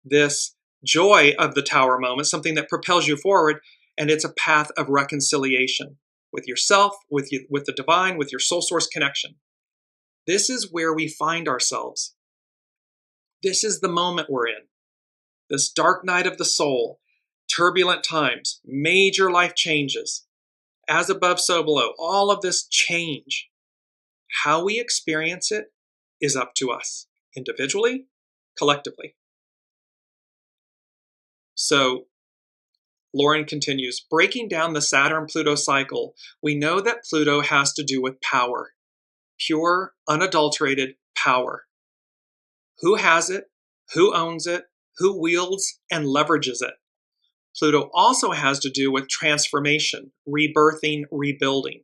this joy of the tower moment, something that propels you forward, and it's a path of reconciliation with yourself, with the divine, with your soul source connection. This is where we find ourselves. This is the moment we're in. This dark night of the soul, turbulent times, major life changes, as above, so below, all of this change. How we experience it is up to us, individually, collectively. So Lauren continues, breaking down the Saturn-Pluto cycle, we know that Pluto has to do with power, pure, unadulterated power. Who has it? Who owns it? Who wields and leverages it? Pluto also has to do with transformation, rebirthing, rebuilding.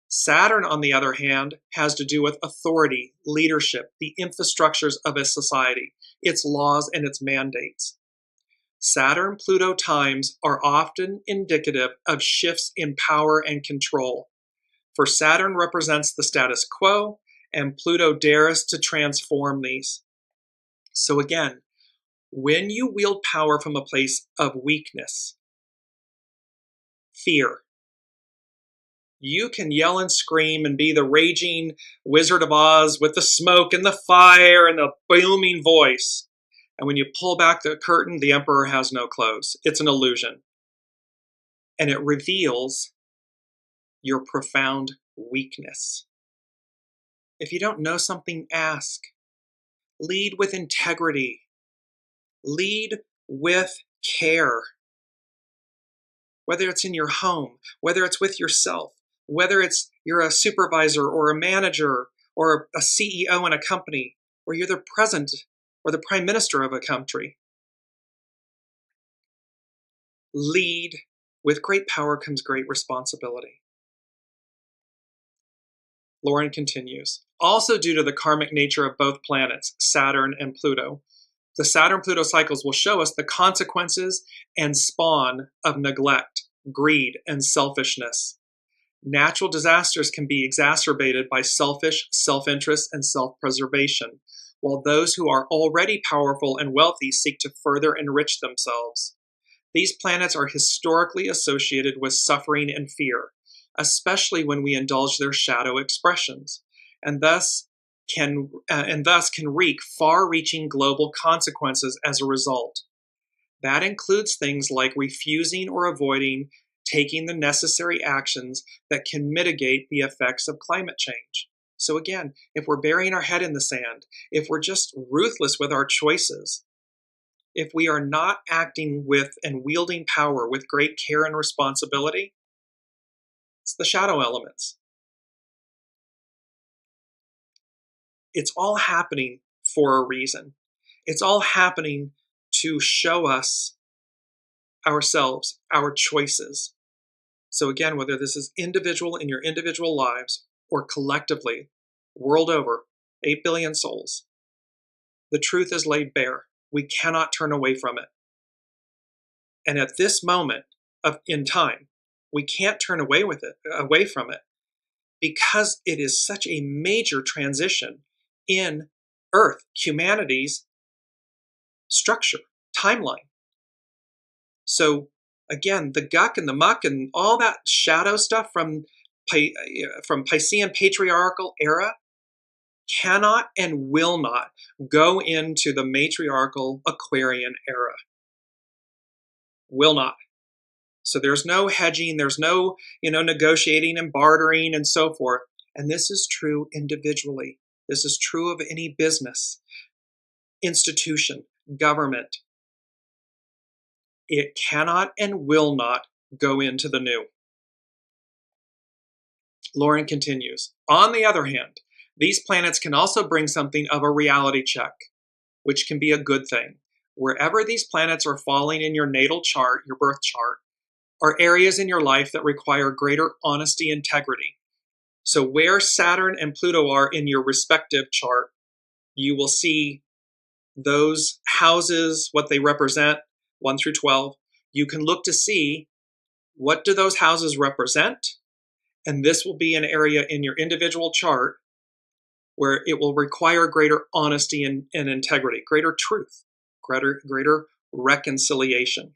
Saturn, on the other hand, has to do with authority, leadership, the infrastructures of a society, its laws and its mandates. Saturn-Pluto times are often indicative of shifts in power and control. For Saturn represents the status quo, and Pluto dares to transform these. So again, When you wield power from a place of weakness, fear, you can yell and scream and be the raging Wizard of Oz with the smoke and the fire and the booming voice. And when you pull back the curtain, the emperor has no clothes. It's an illusion. And it reveals your profound weakness. If you don't know something, ask. Lead with integrity. Lead with care. Whether it's in your home, whether it's with yourself, whether it's you're a supervisor or a manager or a CEO in a company, or you're the president or the prime minister of a country. Lead. With great power comes great responsibility. Lauren continues. Also due to the karmic nature of both planets, Saturn and Pluto, the Saturn-Pluto cycles will show us the consequences and spawn of neglect, greed, and selfishness. Natural disasters can be exacerbated by selfish self-interest and self-preservation, while those who are already powerful and wealthy seek to further enrich themselves. These planets are historically associated with suffering and fear, especially when we indulge their shadow expressions, and thus can wreak far-reaching global consequences as a result. That includes things like refusing or avoiding taking the necessary actions that can mitigate the effects of climate change. So again, if we're burying our head in the sand, if we're just ruthless with our choices, if we are not acting with and wielding power with great care and responsibility, it's the shadow elements. It's all happening for a reason. It's all happening to show us ourselves, our choices. So again, whether this is individual in your individual lives or collectively, world over, 8 billion souls, the truth is laid bare. We cannot turn away from it. And at this moment in time, we can't turn away from it, because it is such a major transition in Earth, humanity's structure, timeline. So again, the guck and the muck and all that shadow stuff from Piscean patriarchal era cannot and will not go into the matriarchal Aquarian era. Will not. So there's no hedging, there's no, negotiating and bartering and so forth. And this is true individually. This is true of any business, institution, government. It cannot and will not go into the new. Lauren continues. On the other hand, these planets can also bring something of a reality check, which can be a good thing. Wherever these planets are falling in your natal chart, your birth chart, are areas in your life that require greater honesty and integrity. So where Saturn and Pluto are in your respective chart, you will see those houses, what they represent, 1 through 12. You can look to see what do those houses represent, and this will be an area in your individual chart where it will require greater honesty and integrity, greater truth, greater reconciliation.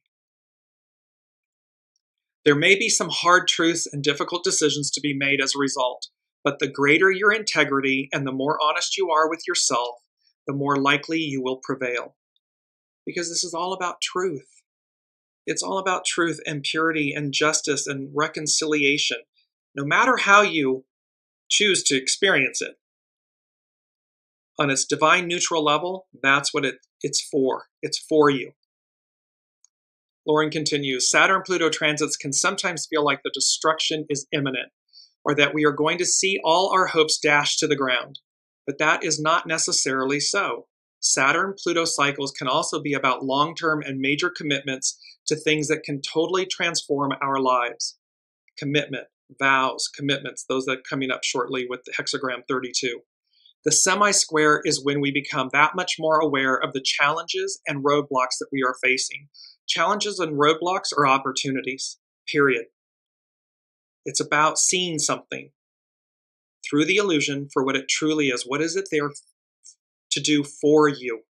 There may be some hard truths and difficult decisions to be made as a result, but the greater your integrity and the more honest you are with yourself, the more likely you will prevail. Because this is all about truth. It's all about truth and purity and justice and reconciliation, no matter how you choose to experience it. On its divine neutral level, that's what it's for. It's for you. Lauren continues, Saturn-Pluto transits can sometimes feel like the destruction is imminent, or that we are going to see all our hopes dashed to the ground. But that is not necessarily so. Saturn-Pluto cycles can also be about long-term and major commitments to things that can totally transform our lives. Commitment, vows, commitments, those that are coming up shortly with the hexagram 32. The semi-square is when we become that much more aware of the challenges and roadblocks that we are facing. Challenges and roadblocks are opportunities, period. It's about seeing something through the illusion for what it truly is. What is it there to do for you?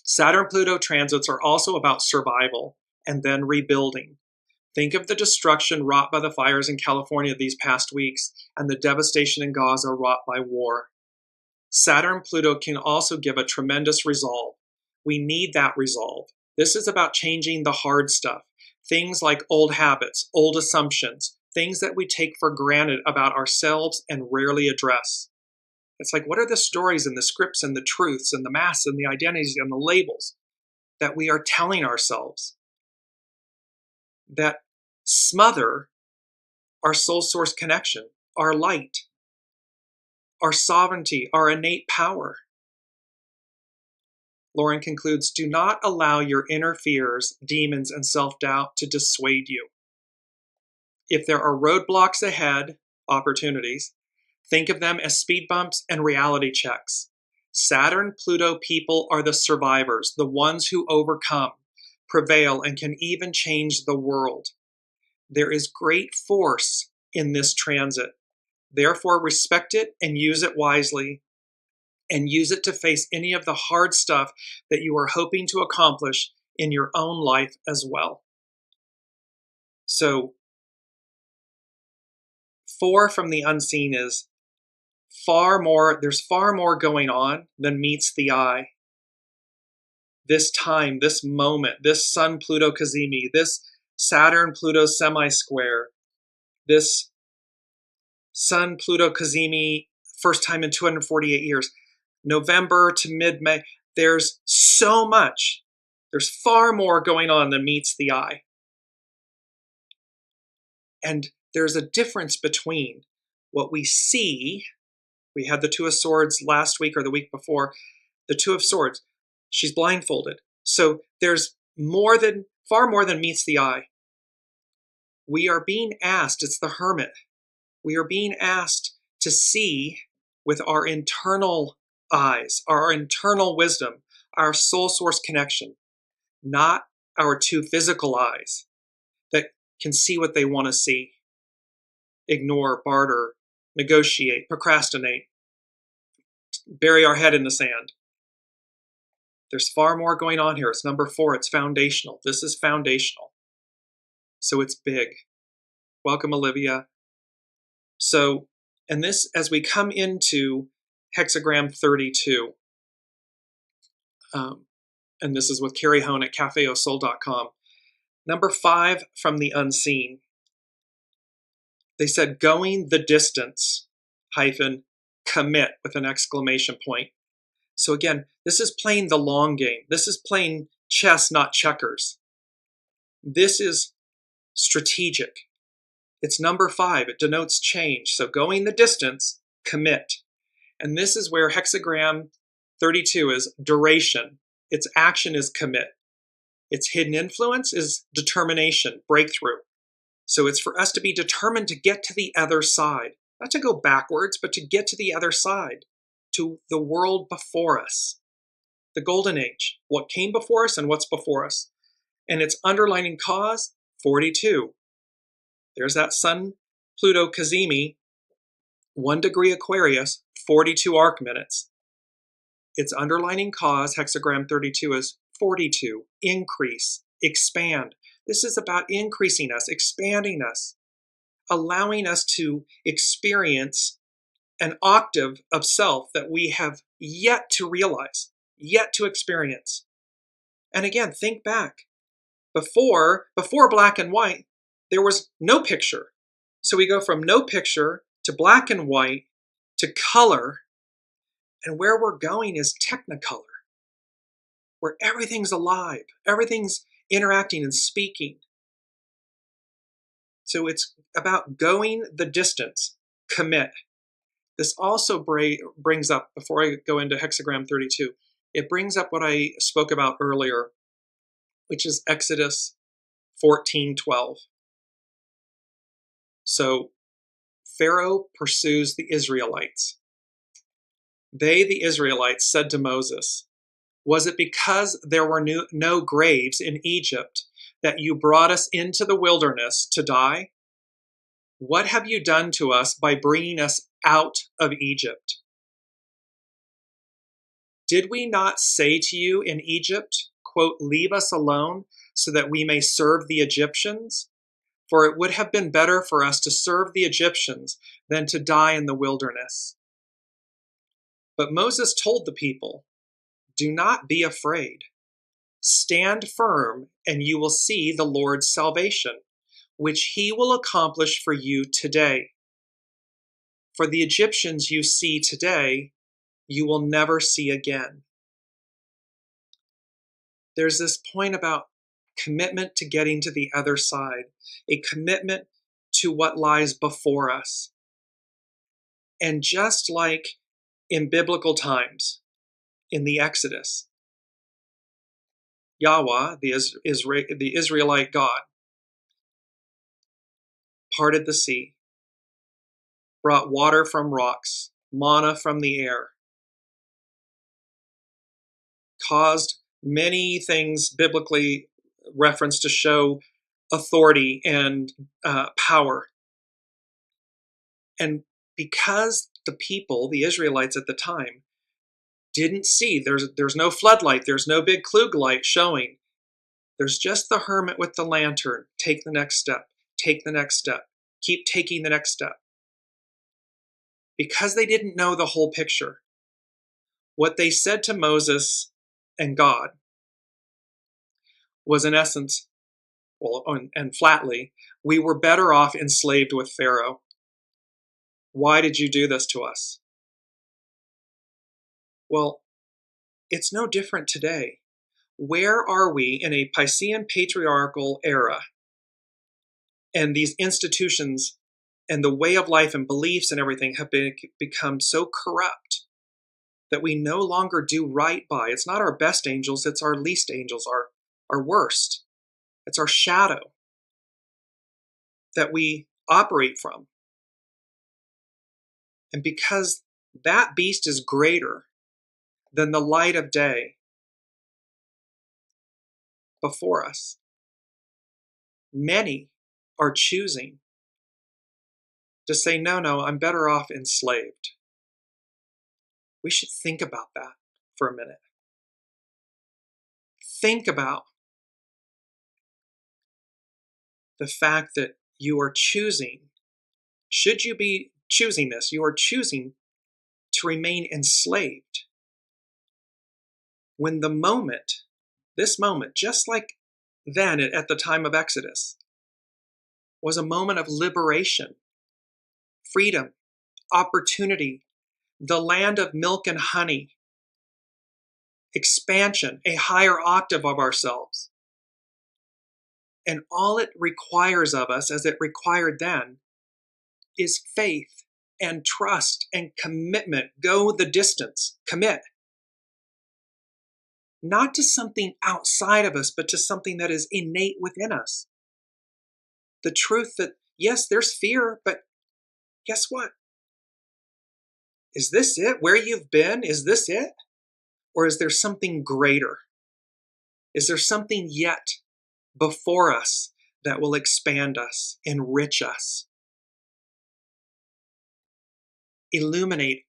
Saturn-Pluto transits are also about survival and then rebuilding. Think of the destruction wrought by the fires in California these past weeks and the devastation in Gaza wrought by war. Saturn-Pluto can also give a tremendous resolve. We need that resolve. This is about changing the hard stuff. Things like old habits, old assumptions, things that we take for granted about ourselves and rarely address. It's like, what are the stories and the scripts and the truths and the masks and the identities and the labels that we are telling ourselves that smother our soul source connection, our light, our sovereignty, our innate power? Lauren concludes, do not allow your inner fears, demons, and self-doubt to dissuade you. If there are roadblocks ahead, opportunities, think of them as speed bumps and reality checks. Saturn-Pluto people are the survivors, the ones who overcome, prevail, and can even change the world. There is great force in this transit. Therefore, respect it and use it wisely, and use it to face any of the hard stuff that you are hoping to accomplish in your own life as well. So, 4 from the unseen is there's far more going on than meets the eye. This time, this moment, this Sun-Pluto CAZIMI, this Saturn-Pluto semisquare, this Sun-Pluto CAZIMI, first time in 248 years, November to mid-May, there's so much. There's far more going on than meets the eye. And there's a difference between what we see. We had the Two of Swords last week or the week before. The Two of Swords, she's blindfolded. So there's far more than meets the eye. We are being asked, it's the Hermit, we are being asked to see with our internal eyes, our internal wisdom, our soul source connection, not our two physical eyes that can see what they want to see, ignore, barter, negotiate, procrastinate, bury our head in the sand. There's far more going on here. It's number 4. It's foundational. This is foundational. So it's big. Welcome, Olivia. So, and this, as we come into hexagram 32, and this is with Carrie Hone at cafeosoul.com. Number 5 from the unseen. They said, going the distance, commit with an exclamation point. So again, this is playing the long game. This is playing chess, not checkers. This is strategic. It's number 5. It denotes change. So going the distance, commit. And this is where hexagram 32 is duration. Its action is commit. Its hidden influence is determination, breakthrough. So it's for us to be determined to get to the other side. Not to go backwards, but to get to the other side, to the world before us. The golden age, what came before us and what's before us. And its underlining cause, 42. There's that Sun-Pluto CAZIMI, 1 degree Aquarius, 42 arc minutes. Its underlining cause, hexagram 32, is 42. Increase, expand. This is about increasing us, expanding us, allowing us to experience an octave of self that we have yet to realize, yet to experience. And again, think back. Before black and white, there was no picture. So we go from no picture to black and white to color. And where we're going is technicolor, where everything's alive, everything's interacting and speaking. So it's about going the distance, commit. This also brings up, before I go into hexagram 32, it brings up what I spoke about earlier, which is Exodus 14:12. So Pharaoh pursues the Israelites. They, the Israelites, said to Moses, "Was it because there were no graves in Egypt that you brought us into the wilderness to die? What have you done to us by bringing us out of Egypt?" Did we not say to you in Egypt, quote, leave us alone so that we may serve the Egyptians? For it would have been better for us to serve the Egyptians than to die in the wilderness. But Moses told the people, do not be afraid. Stand firm, and you will see the Lord's salvation, which he will accomplish for you today. For the Egyptians you see today, you will never see again. There's this point about commitment to getting to the other side, a commitment to what lies before us. And just like in biblical times, in the Exodus, Yahweh, the Israelite God, parted the sea, brought water from rocks, manna from the air, caused many things biblically referenced to show authority and power. And because the people, the Israelites at the time, didn't see, there's no floodlight, there's no big Klug light showing. There's just the hermit with the lantern. Take the next step. Take the next step. Keep taking the next step. Because they didn't know the whole picture, what they said to Moses and God was in essence, well, and flatly, we were better off enslaved with Pharaoh. Why did you do this to us? Well, it's no different today. Where are we in a Piscean patriarchal era? And these institutions and the way of life and beliefs and everything have become so corrupt that we no longer do right by. It's not our best angels, it's our least angels, our worst. It's our shadow that we operate from. And because that beast is greater than the light of day before us, many are choosing to say, no, I'm better off enslaved. We should think about that for a minute. Think about the fact that you are choosing, should you be choosing this, you are choosing to remain enslaved. When the moment, this moment, just like then at the time of Exodus, was a moment of liberation, freedom, opportunity, the land of milk and honey, expansion, a higher octave of ourselves. And all it requires of us, as it required then, is faith and trust and commitment. Go the distance, commit. Not to something outside of us, but to something that is innate within us. The truth that, yes, there's fear, but guess what? Is this it? Where you've been? Is this it? Or is there something greater? Is there something yet before us that will expand us, enrich us, illuminate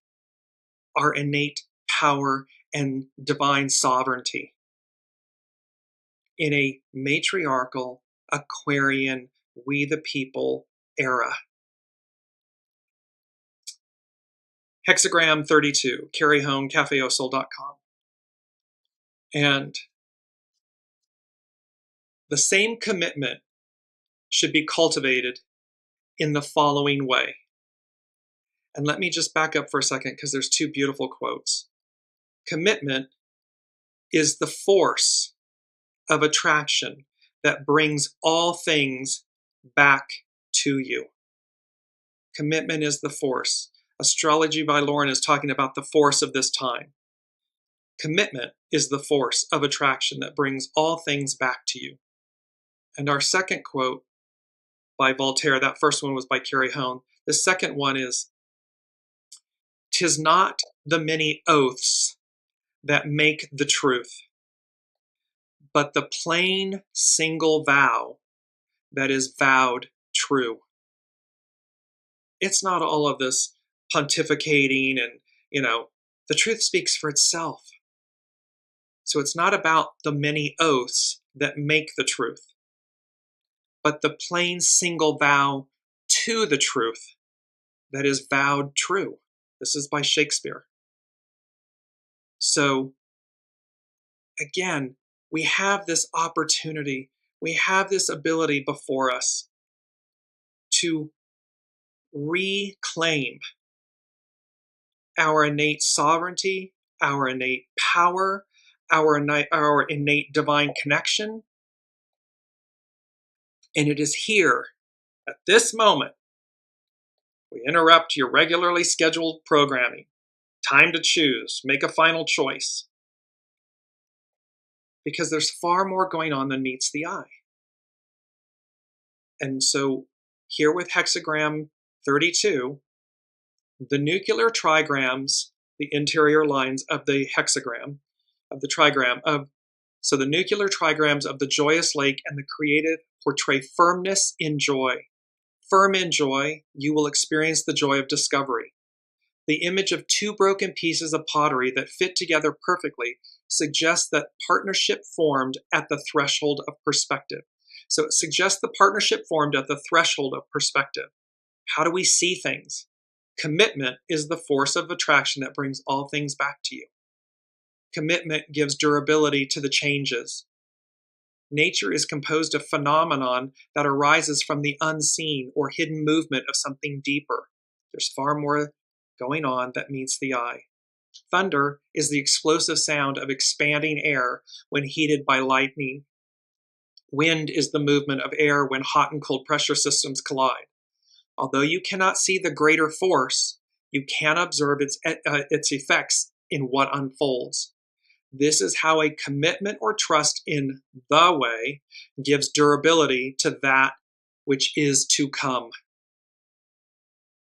our innate power and divine sovereignty in a matriarchal, Aquarian, we the people era? Hexagram 32, carry home, cafeosol.com. And the same commitment should be cultivated in the following way. And let me just back up for a second because there's two beautiful quotes. Commitment is the force of attraction that brings all things back to you. Commitment is the force. Astrology by Lauren is talking about the force of this time. Commitment is the force of attraction that brings all things back to you. And our second quote by Voltaire, that first one was by Carrie Hone. The second one is, "'Tis not the many oaths that make the truth, but the plain single vow that is vowed true." It's not all of this pontificating and, the truth speaks for itself. So it's not about the many oaths that make the truth, but the plain single vow to the truth that is vowed true. This is by Shakespeare. So again, we have this opportunity, we have this ability before us to reclaim our innate sovereignty, our innate power, our innate divine connection. And it is here, at this moment, we interrupt your regularly scheduled programming. Time to choose, make a final choice. Because there's far more going on than meets the eye. And so here with hexagram 32, the nuclear trigrams, the interior lines of the hexagram, of the trigram, so the nuclear trigrams of the joyous lake and the creative portray firmness in joy. Firm in joy, you will experience the joy of discovery. The image of two broken pieces of pottery that fit together perfectly suggests that partnership formed at the threshold of perspective. So it suggests the partnership formed at the threshold of perspective. How do we see things? Commitment is the force of attraction that brings all things back to you. Commitment gives durability to the changes. Nature is composed of phenomenon that arises from the unseen or hidden movement of something deeper. There's far more going on that meets the eye. Thunder is the explosive sound of expanding air when heated by lightning. Wind is the movement of air when hot and cold pressure systems collide. Although you cannot see the greater force, you can observe its effects in what unfolds. This is how a commitment or trust in the way gives durability to that which is to come.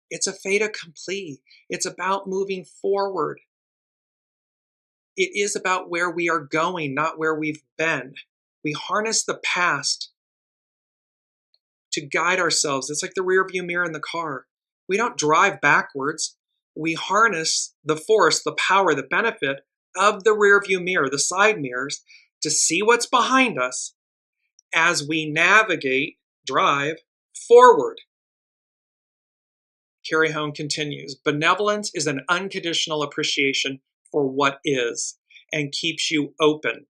It's a fait accompli. It's about moving forward. It is about where we are going, not where we've been. We harness the past to guide ourselves. It's like the rear view mirror in the car. We don't drive backwards. We harness the force, the power, the benefit of the rear view mirror, the side mirrors, to see what's behind us as we navigate, drive forward. Carrie Hone continues, benevolence is an unconditional appreciation for what is and keeps you open.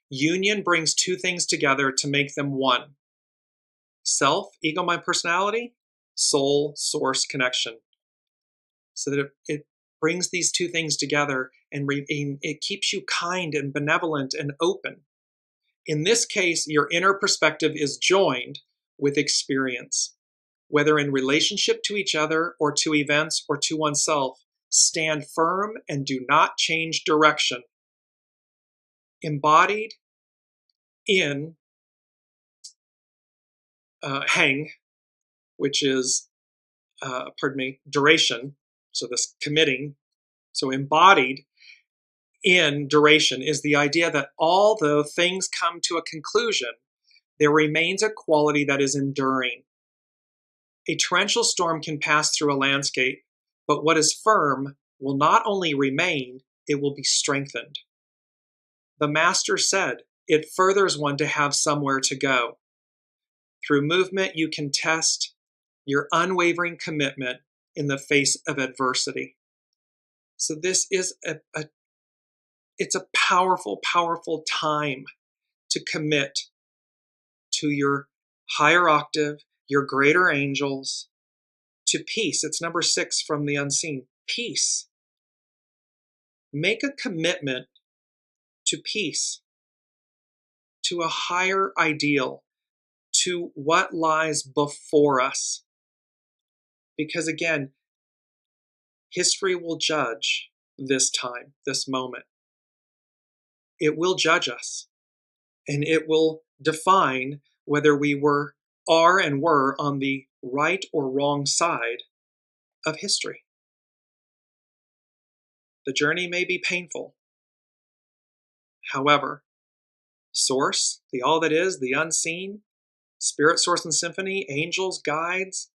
Union brings two things together to make them one. Self, ego, mind, personality, soul, source, connection. So that it brings these two things together and it keeps you kind and benevolent and open. In this case, your inner perspective is joined with experience. Whether in relationship to each other or to events or to oneself, stand firm and do not change direction. Embodied in hang, which is, duration, so this committing. So embodied in duration is the idea that although things come to a conclusion, there remains a quality that is enduring. A torrential storm can pass through a landscape, but what is firm will not only remain, it will be strengthened. The master said, it furthers one to have somewhere to go. Through movement, you can test your unwavering commitment in the face of adversity. So this is it's a powerful, powerful time to commit to your higher octave, your greater angels, to peace. It's number 6 from the unseen. Peace. Make a commitment to peace, to a higher ideal, to what lies before us. Because again, history will judge this time, this moment. It will judge us, and it will define whether we are and were on the right or wrong side of history. The journey may be painful. However, Source, the all that is, the unseen, Spirit, Source, and Symphony, angels, guides,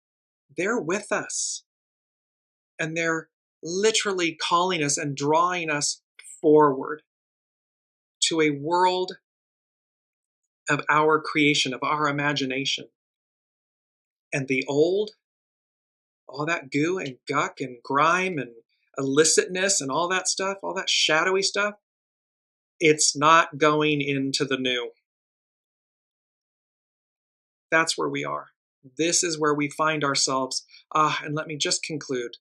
they're with us. And they're literally calling us and drawing us forward. to a world of our creation, of our imagination. And the old, all that goo and guck and grime and illicitness and all that stuff, all that shadowy stuff, it's not going into the new. That's where we are. This is where we find ourselves. And let me just conclude.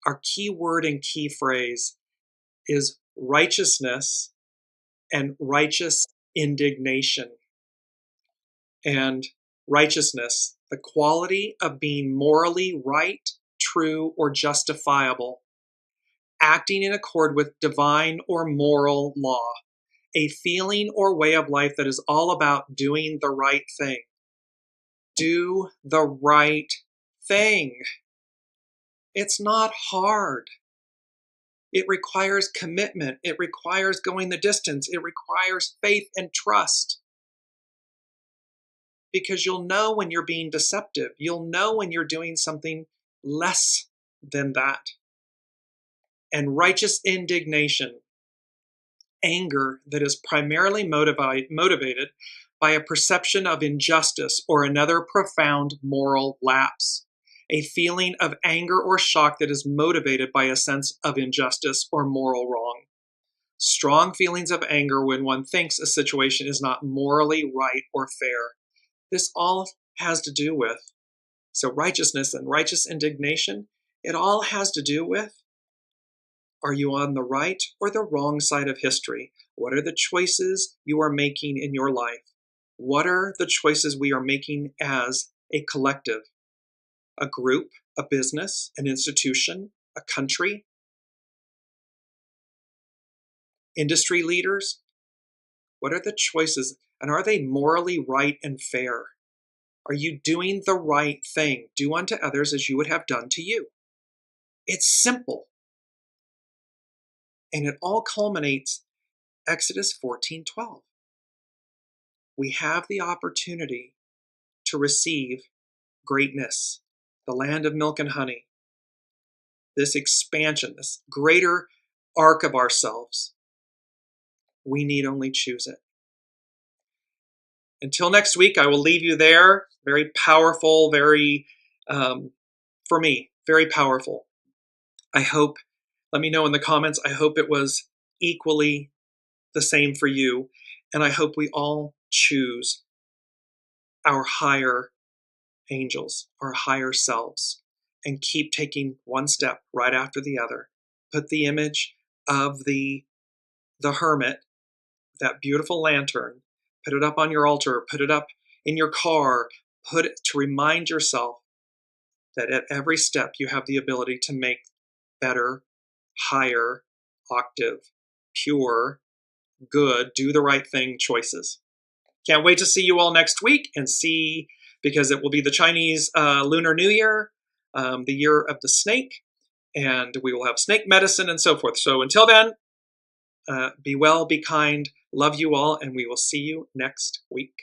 Our key word and key phrase is righteousness and righteous indignation. And righteousness, the quality of being morally right, true, or justifiable, acting in accord with divine or moral law, a feeling or way of life that is all about doing the right thing. Do the right thing. It's not hard. It requires commitment. It requires going the distance. It requires faith and trust. Because you'll know when you're being deceptive. You'll know when you're doing something less than that. And righteous indignation, anger that is primarily motivated by a perception of injustice or another profound moral lapse. A feeling of anger or shock that is motivated by a sense of injustice or moral wrong. Strong feelings of anger when one thinks a situation is not morally right or fair. This all has to do with, so righteousness and righteous indignation, it all has to do with, are you on the right or the wrong side of history? What are the choices you are making in your life? What are the choices we are making as a collective? A group, a business, an institution, a country, industry leaders? What are the choices, and are they morally right and fair? Are you doing the right thing? Do unto others as you would have done to you. It's simple. And it all culminates Exodus 14:12. We have the opportunity to receive greatness, the land of milk and honey, this expansion, this greater arc of ourselves. We need only choose it. Until next week, I will leave you there. Very powerful, very, for me, very powerful. I hope, let me know in the comments, I hope it was equally the same for you. And I hope we all choose our higher angels, our higher selves, and keep taking one step right after the other. Put the image of the hermit, that beautiful lantern, put it up on your altar, put it up in your car, put it to remind yourself that at every step you have the ability to make better, higher, octave, pure, good, do the right thing choices. Can't wait to see you all next week and see, because it will be the Chinese Lunar New Year, the year of the snake, and we will have snake medicine and so forth. So until then, be well, be kind, love you all, and we will see you next week.